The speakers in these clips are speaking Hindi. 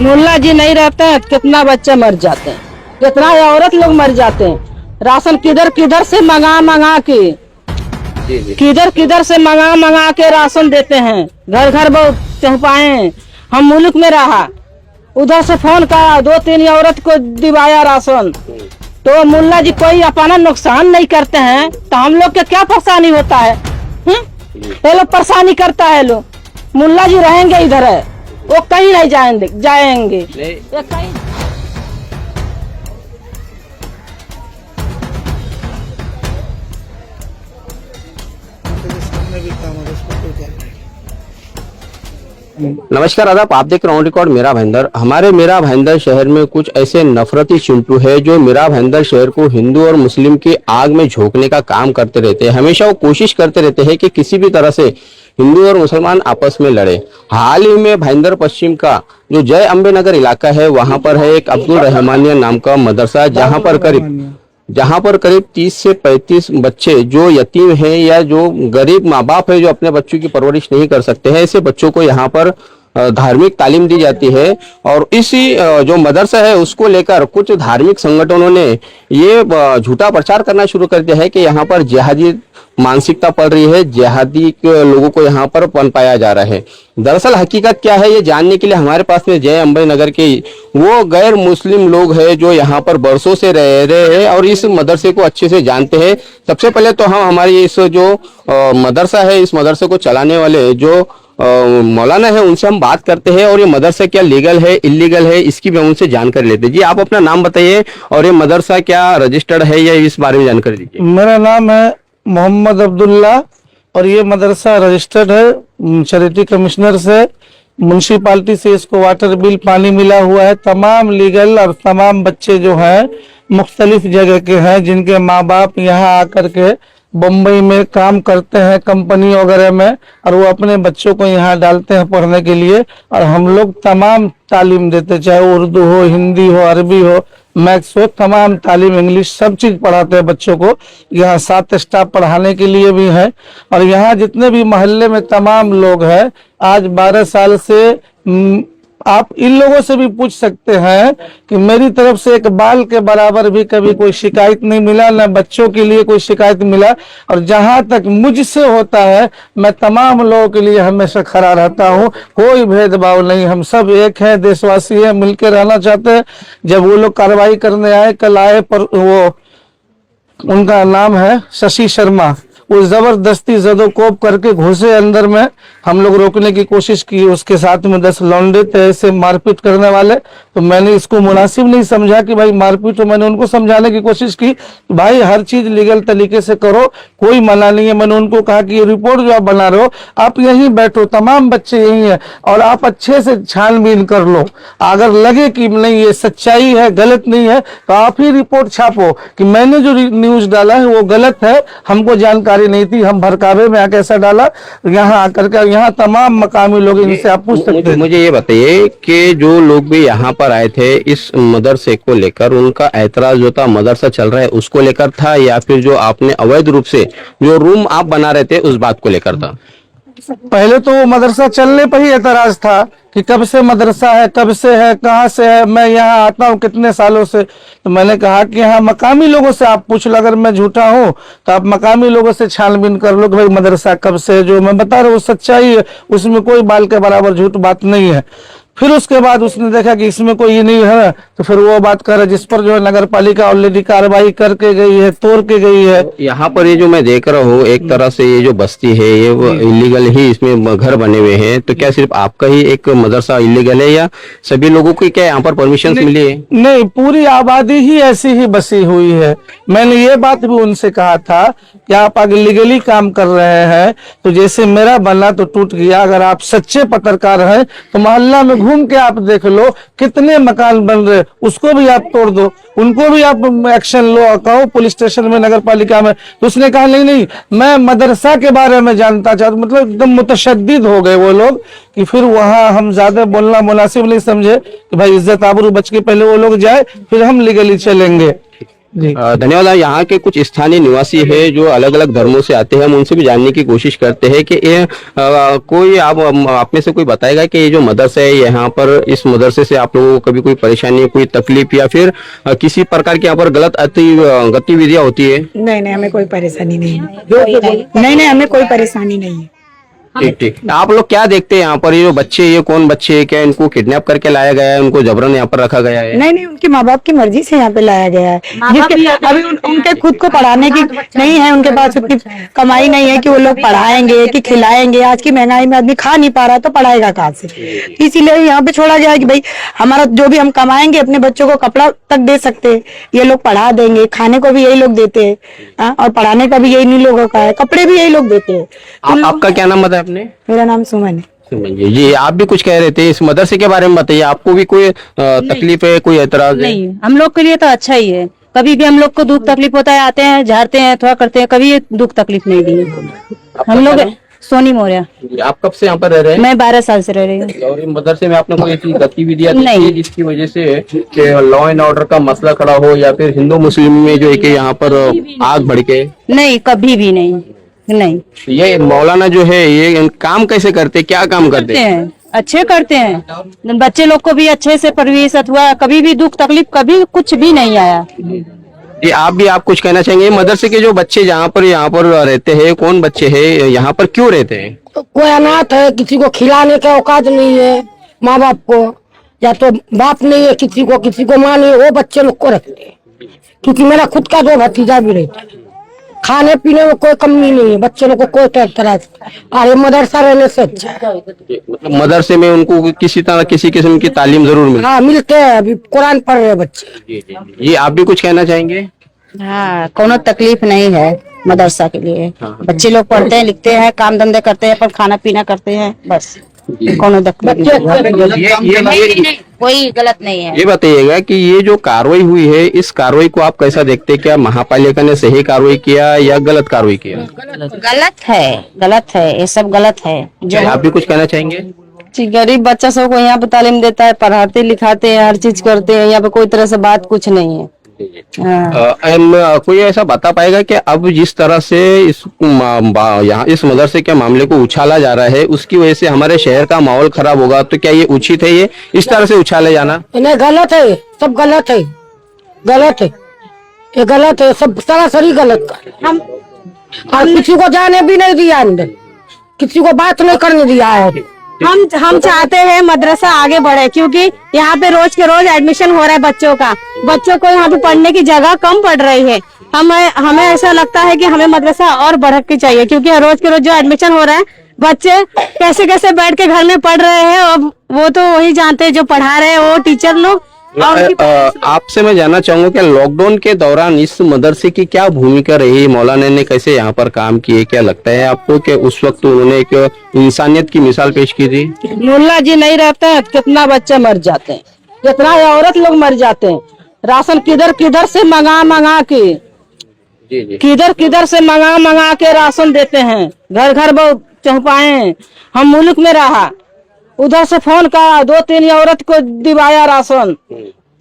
मुल्ला जी नहीं रहते हैं, कितना बच्चे मर जाते हैं, कितना औरत लोग मर जाते हैं। राशन किधर किधर से मंगा के, किधर किधर से मंगा के राशन देते हैं। घर घर बहुत पहुँचाए। हम मुल्क में रहा, उधर से फोन करा, 2-3 औरत को दिवाया राशन। तो मुल्ला जी कोई अपना नुकसान नहीं करते हैं, तो हम लोग के क्या परेशानी होता है? ये लोग परेशानी करता है। लोग मुल्ला जी रहेंगे इधर है, वो कहीं नहीं जाएंगे ये कहीं। नमस्कार आदाब, आप देख रहे हो रिकॉर्ड मेरा भाईंदर। हमारे मेरा भाईंदर शहर में कुछ ऐसे नफरती चिंटू है जो मेरा भाईंदर शहर को हिंदू और मुस्लिम की आग में झोंकने का काम करते रहते हैं। हमेशा वो कोशिश करते रहते हैं कि किसी भी तरह से हिंदू और मुसलमान आपस में लड़े। हाल ही में भाईंदर पश्चिम का जो जय अम्बे नगर इलाका है, वहां पर है एक अब्दुल रहमानिया नाम का मदरसा, जहां पर करीब 30 से 35 बच्चे जो यतीम हैं या जो गरीब माँ बाप है, जो अपने बच्चों की परवरिश नहीं कर सकते हैं, ऐसे बच्चों को यहाँ पर धार्मिक तालीम दी जाती है। और इसी जो मदरसा है उसको लेकर कुछ धार्मिक संगठनों ने ये झूठा प्रचार करना शुरू कर दिया है कि यहाँ पर जिहादी मानसिकता पड़ रही है, जिहादी लोगों को यहाँ पर पनपाया जा रहा है। दरअसल हकीकत क्या है ये जानने के लिए हमारे पास में जय अम्बे नगर के वो गैर मुस्लिम लोग हैं जो यहाँ पर बरसों से रह रहे हैं और इस मदरसे को अच्छे से जानते हैं। सबसे पहले तो हम हमारी इस जो मदरसा है, इस मदरसे को चलाने वाले जो मौलाना है उनसे हम बात करते हैं और ये मदरसा क्या लीगल है इलीगल है इसकी भी हम उनसे जानकारी लेते हैं। जी आप अपना नाम बताइए और ये मदरसा क्या रजिस्टर्ड है या इस बारे में जानकारी दीजिए। मेरा नाम है मोहम्मद अब्दुल्ला और ये मदरसा रजिस्टर्ड है चैरिटी कमिश्नर से, म्यूनसिपालिटी से इसको वाटर बिल पानी मिला हुआ है। तमाम लीगल और तमाम बच्चे जो हैं मुख्तलिफ जगह के हैं जिनके माँ बाप यहाँ आकर के बम्बई में काम करते हैं कंपनी वगैरह में और वो अपने बच्चों को यहाँ डालते हैं पढ़ने के लिए। और हम लोग तमाम तालीम देते, चाहे उर्दू हो, हिंदी हो, अरबी हो, मैथ्स हो, तमाम तालीम, इंग्लिश, सब चीज पढ़ाते हैं बच्चों को। यहाँ 7 स्टाफ पढ़ाने के लिए भी है। और यहाँ जितने भी मोहल्ले में तमाम लोग हैं, आज 12 साल से आप इन लोगों से भी पूछ सकते हैं कि मेरी तरफ से एक बाल के बराबर भी कभी कोई शिकायत नहीं मिला, न बच्चों के लिए कोई शिकायत मिला। और जहां तक मुझसे होता है मैं तमाम लोगों के लिए हमेशा खड़ा रहता हूं, कोई भेदभाव नहीं। हम सब एक हैं, देशवासी हैं, मिलकर रहना चाहते हैं। जब वो लोग कार्रवाई करने आए, कल आए, पर वो उनका नाम है शशि शर्मा, वो जबरदस्ती जदोकोब करके घुसे अंदर में। हम लोग रोकने की कोशिश की, उसके साथ में 10 लौंडे थे ऐसे मारपीट करने वाले। तो मैंने इसको मुनासिब नहीं समझा कि भाई मारपीट हो। मैंने उनको समझाने की कोशिश की, भाई हर चीज लीगल तरीके से करो, कोई मना नहीं है। मैंने उनको कहा कि ये रिपोर्ट जो आप बना रहे हो, आप यहीं बैठो, तमाम बच्चे यहीं हैं और आप अच्छे से छानबीन कर लो। अगर लगे कि नहीं ये सच्चाई है, गलत नहीं है, तो आप ही रिपोर्ट छापो कि मैंने जो न्यूज डाला है वो गलत है, हमको जानकारी नहीं थी, हम भड़कावे में आके ऐसा डाला। यहाँ आकर के यहाँ तमाम मकामी लोग, इनसे आप पूछ सकते हैं। मुझे ये बताइए कि जो लोग भी यहाँ पर आए थे इस मदरसे को लेकर, उनका ऐतराज जो था मदरसा चल रहा है उसको लेकर था या फिर जो आपने अवैध रूप से जो रूम आप बना रहे थे उस बात को लेकर था? पहले तो वो मदरसा चलने पर ही एतराज था कि कब से मदरसा है, कब से है, कहाँ से है, मैं यहाँ आता हूँ कितने सालों से। तो मैंने कहा कि हाँ मकामी लोगों से आप पूछ लो, अगर मैं झूठा हूँ तो आप मकामी लोगों से छानबीन कर लो कि भाई मदरसा कब से, जो मैं बता रहा हूँ सच्चाई है, उसमें कोई बाल के बराबर झूठ बात नहीं है। फिर उसके बाद उसने देखा कि इसमें कोई ये नहीं है, तो फिर वो बात कर, जिस पर जो है नगर पालिका ऑलरेडी कार्रवाई करके गई है, तोड़ के गई है। यहाँ पर ये जो मैं देख रहा हूँ एक तरह से ये जो बस्ती है ये वो इलीगल ही इसमें घर बने हुए हैं, तो क्या सिर्फ आपका ही एक मदरसा इलीगल है या सभी लोगों को क्या यहाँ पर परमिशन मिली है? नहीं, पूरी आबादी ही ऐसी ही बसी हुई है। मैंने ये बात भी उनसे कहा था कि आप अगर लीगली काम कर रहे हैं तो जैसे मेरा बना तो टूट गया, अगर आप सच्चे पत्रकार हैं तो मोहल्ला में घूम के आप देख लो कितने मकान बन रहे, उसको भी आप तोड़ दो, उनको भी आप एक्शन लो, कहो पुलिस स्टेशन में, नगर पालिका में। तो उसने कहा नहीं नहीं मैं मदरसा के बारे में जानता चाहता, मतलब एकदम मुतशद्दिद हो गए वो लोग कि फिर वहां हम ज्यादा बोलना मुनासिब नहीं समझे कि भाई इज्जत आबरू बच के पहले वो लोग जाए फिर हम लीगली चलेंगे। जी। धन्यवाद। यहाँ के कुछ स्थानीय निवासी है जो अलग अलग धर्मों से आते हैं, हम उनसे भी जानने की कोशिश करते हैं कि ये कोई आप में से कोई बताएगा कि ये जो मदरसा है यहाँ पर, इस मदरसे से आप लोगों को कभी कोई परेशानी, कोई तकलीफ या फिर किसी प्रकार की यहाँ पर गलत गतिविधियां होती है? नहीं नहीं, हमें कोई परेशानी नहीं है। नहीं, हमें कोई परेशानी नहीं है। ठीक ठीक। आप लोग क्या देखते हैं यहाँ पर, ये जो बच्चे, ये कौन बच्चे है? क्या इनको किडनैप करके लाया गया है, उनको जबरन यहाँ पर रखा गया है? नहीं, उनके माँ बाप की मर्जी से यहाँ पे लाया गया है। जिसके अभी उनके खुद को पढ़ाने की नहीं है, उनके पास उतनी कमाई नहीं है कि वो लोग पढ़ाएंगे कि खिलाएंगे। आज की महंगाई में आदमी खा नहीं पा रहा तो पढ़ाएगा कहाँ से? इसीलिए यहाँ पे छोड़ा गया कि भाई हमारा जो भी हम कमाएंगे अपने बच्चों को कपड़ा तक दे सकते हैं, ये लोग पढ़ा देंगे। खाने को भी यही लोग देते हैं और पढ़ाने का भी यही लोगों का है, कपड़े भी यही लोग देते हैं। आपका क्या नाम बताया आपने? मेरा नाम सुमन है। जी, आप भी कुछ कह रहे थे इस मदरसे के बारे में, बताइए। आपको भी कोई तकलीफ है, कोई एतराज है? नहीं, हम लोग के लिए तो अच्छा ही है। कभी भी हम लोग को दुख तकलीफ होता है, आते हैं, झाड़ते हैं, थोड़ा करते हैं, कभी ये दुख तकलीफ नहीं दी है। हम लोग सोनी मौर्य। आप कब से यहाँ पर रह रहे हैं? मैं 12 साल से रह रही हूँ। और इन मदरसे में आपने कोई ऐसी गतिविधियां देखी नहीं। है जिसकी वजह से लॉ एंड ऑर्डर का मसला खड़ा हो, या फिर हिंदू मुस्लिम में जो है कि यहाँ पर आग भड़के? नहीं, कभी भी नहीं। ये मौलाना जो है ये काम कैसे करते, क्या काम करते हैं? अच्छे करते हैं, बच्चे लोग को भी अच्छे से परवरिश हुआ, कभी भी दुख तकलीफ कभी कुछ भी नहीं आया। ये आप कुछ कहना चाहेंगे? मदरसे के जो बच्चे यहाँ पर रहते हैं, कौन बच्चे हैं यहाँ पर, क्यों रहते हैं? कोई अनाथ है, किसी को खिलाने का औकात नहीं है माँ बाप को, या तो बाप नहीं है किसी को माँ नहीं है, वो बच्चे लोग को रखते हैं। क्योंकि मेरा खुद का 2 भतीजा भी रहता है, खाने पीने में कोई कमी नहीं है, बच्चे लोग को कोई तरह और ये मदरसा रहने से अच्छा है। मतलब मदरसे में उनको किसी तरह किसी किस्म की तालीम जरूर मिलती है? हाँ, मिलते हैं। अभी कुरान पढ़ रहे बच्चे। ये आप भी कुछ कहना चाहेंगे? हाँ, कोनो तकलीफ नहीं है मदरसा के लिए। बच्चे लोग पढ़ते हैं, लिखते हैं, काम धंधे करते हैं, पर खाना पीना करते हैं, बस। कोनो तकलीफ कोई गलत नहीं है। ये बताइएगा कि ये जो कार्रवाई हुई है, इस कार्रवाई को आप कैसा देखते हैं? क्या महापालिका ने सही कार्रवाई किया या गलत कार्रवाई किया? गलत है, ये सब गलत है। जो आप भी कुछ कहना चाहेंगे? गरीब बच्चा सब को यहाँ पे तालीम देता है, पढ़ाते लिखाते हैं, हर चीज करते हैं। यहाँ पे कोई तरह से बात कुछ नहीं है। कोई ऐसा बता पाएगा कि अब जिस तरह से यहाँ इस मदरसे के मामले को उछाला जा रहा है, उसकी वजह से हमारे शहर का माहौल खराब होगा, तो क्या ये उचित है ये इस तरह से उछाले जाना? नहीं, गलत है, सब गलत है, ये गलत है, सब सरासरी गलत कर। हम और किसी को जाने भी नहीं दिया अंदर, किसी को बात नहीं करने दिया है। हम चाहते हैं मदरसा आगे बढ़े, क्योंकि यहाँ पे रोज के रोज एडमिशन हो रहा है बच्चों को यहाँ पे पढ़ने की जगह कम पड़ रही है। हमें ऐसा लगता है कि हमें मदरसा और बढ़ के चाहिए, क्योंकि रोज के रोज जो एडमिशन हो रहा है, बच्चे कैसे कैसे बैठ के घर में पढ़ रहे हैं, और वो तो वही जानते हैं जो पढ़ा रहे हैं, वो टीचर लोग। आपसे मैं जानना चाहूंगा कि लॉकडाउन के दौरान इस मदरसे की क्या भूमिका रही? मौलाना ने कैसे यहाँ पर काम किए? क्या लगता है आपको कि उस वक्त उन्होंने एक इंसानियत की मिसाल पेश की थी? मुल्ला जी नहीं रहते हैं, कितना बच्चे मर जाते हैं, कितना औरत लोग मर जाते हैं। राशन किधर किधर से मंगा के, किधर से मंगा के राशन देते हैं। घर घर बहुत चौपाए। हम मुल्क में रहा, उधर से फोन करा, 2-3 औरत को दिवाया राशन।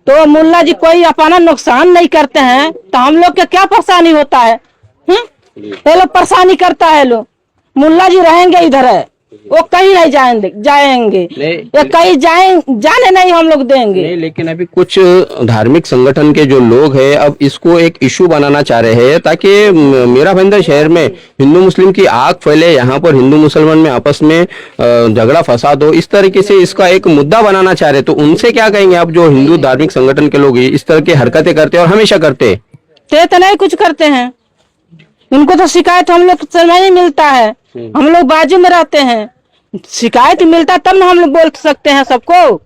तो मुल्ला जी कोई अपना नुकसान नहीं करते हैं, तो हम लोग के क्या परेशानी होता है? ये लोग परेशानी करता है। लोग मुल्ला जी रहेंगे इधर है, वो कहीं नहीं जाएंगे या कहीं जाने नहीं हम लोग देंगे नहीं। लेकिन अभी कुछ धार्मिक संगठन के जो लोग हैं अब इसको एक इशू बनाना चाह रहे हैं, ताकि मेरा भाईंदर शहर में हिंदू मुस्लिम की आग फैले, यहाँ पर हिंदू मुसलमान में आपस में झगड़ा फसाद हो, इस तरीके से इसका एक मुद्दा बनाना चाह रहे। तो उनसे क्या कहेंगे आप, जो हिंदू धार्मिक संगठन के लोग इस तरह की हरकतें करते हैं और हमेशा करते हैं? तो नहीं कुछ करते हैं, उनको तो शिकायत हम लोग से नहीं मिलता है। हम लोग बाजू में रहते हैं, शिकायत मिलता तब ना हम लोग बोल सकते हैं सबको।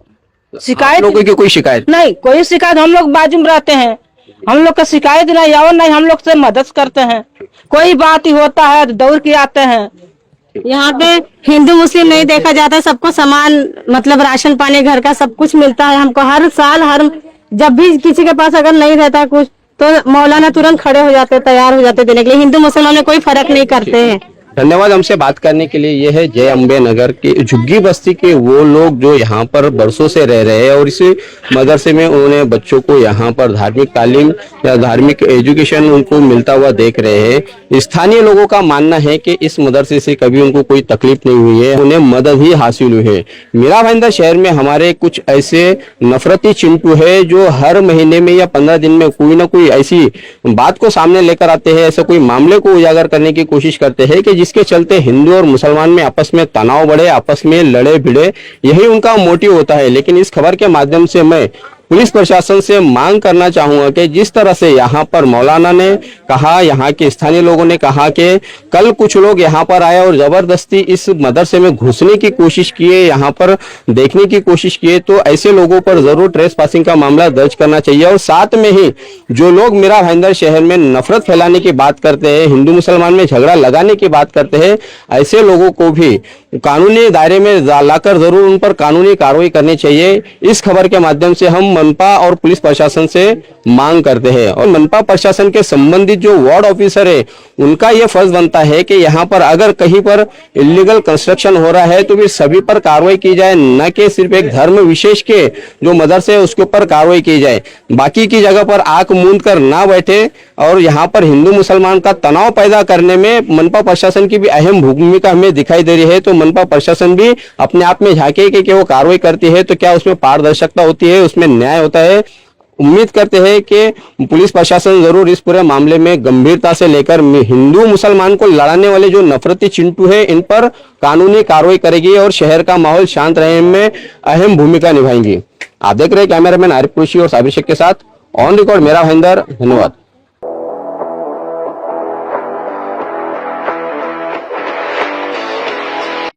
शिकायत लोगों की कोई शिकायत नहीं, कोई शिकायत, हम लोग बाजू में रहते हैं, हम लोग का शिकायत नहीं और नहीं हम लोग से मदद करते हैं। कोई बात ही होता है तो दौड़ के आते हैं। यहाँ पे हिंदू मुस्लिम नहीं देखा जाता है, सबको समान मतलब राशन पानी घर का सब कुछ मिलता है। हमको हर साल जब भी किसी के पास अगर नहीं रहता कुछ, तो मौलाना तुरंत खड़े हो जाते, तैयार हो जाते देने के लिए। हिंदू मुसलमान में कोई फर्क नहीं करते हैं। धन्यवाद हमसे बात करने के लिए। ये है जय अम्बे नगर के झुग्गी बस्ती के वो लोग जो यहाँ पर बरसों से रह रहे हैं और इस मदरसे में उन्होंने बच्चों को यहाँ पर धार्मिक तालीम या धार्मिक एजुकेशन उनको मिलता हुआ देख रहे हैं। स्थानीय लोगों का मानना है कि इस मदरसे से कभी उनको कोई तकलीफ नहीं हुई है, उन्हें मदद ही हासिल हुई है। मीरा भाईंदर शहर में हमारे कुछ ऐसे नफरती चिंटू है जो हर महीने में या 15 दिन में कोई ना कोई ऐसी बात को सामने लेकर आते हैं, ऐसे कोई मामले को उजागर करने की कोशिश करते हैं कि जिसके चलते हिंदू और मुसलमान में आपस में तनाव बढ़े, आपस में लड़े भिड़े, यही उनका मोटिव होता है। लेकिन इस खबर के माध्यम से मैं पुलिस प्रशासन से मांग करना चाहूंगा कि जिस तरह से यहाँ पर मौलाना ने कहा, यहाँ के स्थानीय लोगों ने कहा कि कल कुछ लोग यहाँ पर आए और जबरदस्ती इस मदरसे में घुसने की कोशिश किए, यहाँ पर देखने की कोशिश किए, तो ऐसे लोगों पर जरूर ट्रेस पासिंग का मामला दर्ज करना चाहिए। और साथ में ही जो लोग मीरा भाईंदर शहर में नफरत फैलाने की बात करते हैं, हिंदू मुसलमान में झगड़ा लगाने की बात करते हैं, ऐसे लोगों को भी कानूनी दायरे में लाकर जरूर उन पर कानूनी कार्रवाई करनी चाहिए। इस खबर के माध्यम से हम मनपा और पुलिस प्रशासन से मांग करते हैं। और मनपा प्रशासन के संबंधित जो वार्ड ऑफिसर है उनका यह फर्ज बनता है कि यहाँ पर अगर कहीं पर इलीगल कंस्ट्रक्शन हो रहा है तो भी सभी पर कार्रवाई की जाए, न कि सिर्फ एक धर्म विशेष के जो मदरसे है उसके ऊपर कार्रवाई की जाए। बाकी की जगह पर आंख मूंद कर ना बैठे और यहाँ पर हिंदू मुसलमान का तनाव पैदा करने में मनपा प्रशासन की भी अहम भूमिका हमें दिखाई दे रही है। तो मनपा प्रशासन भी अपने आप में झांके कि वो कार्रवाई करती है तो क्या उसमें पारदर्शिता होती है, उसमें न्याय होता है। उम्मीद करते हैं कि पुलिस प्रशासन जरूर इस पूरे मामले में गंभीरता से लेकर हिंदू मुसलमान को लड़ाने वाले जो नफरती चिंटू है इन पर कानूनी कार्रवाई करेगी और शहर का माहौल शांत रहने में अहम भूमिका निभाएंगी। आप देख रहे हैं कैमरामैन आरिफ कुरैशी और साबिर शेख के साथ ऑन रिकॉर्ड मीरा भाईंदर। धन्यवाद।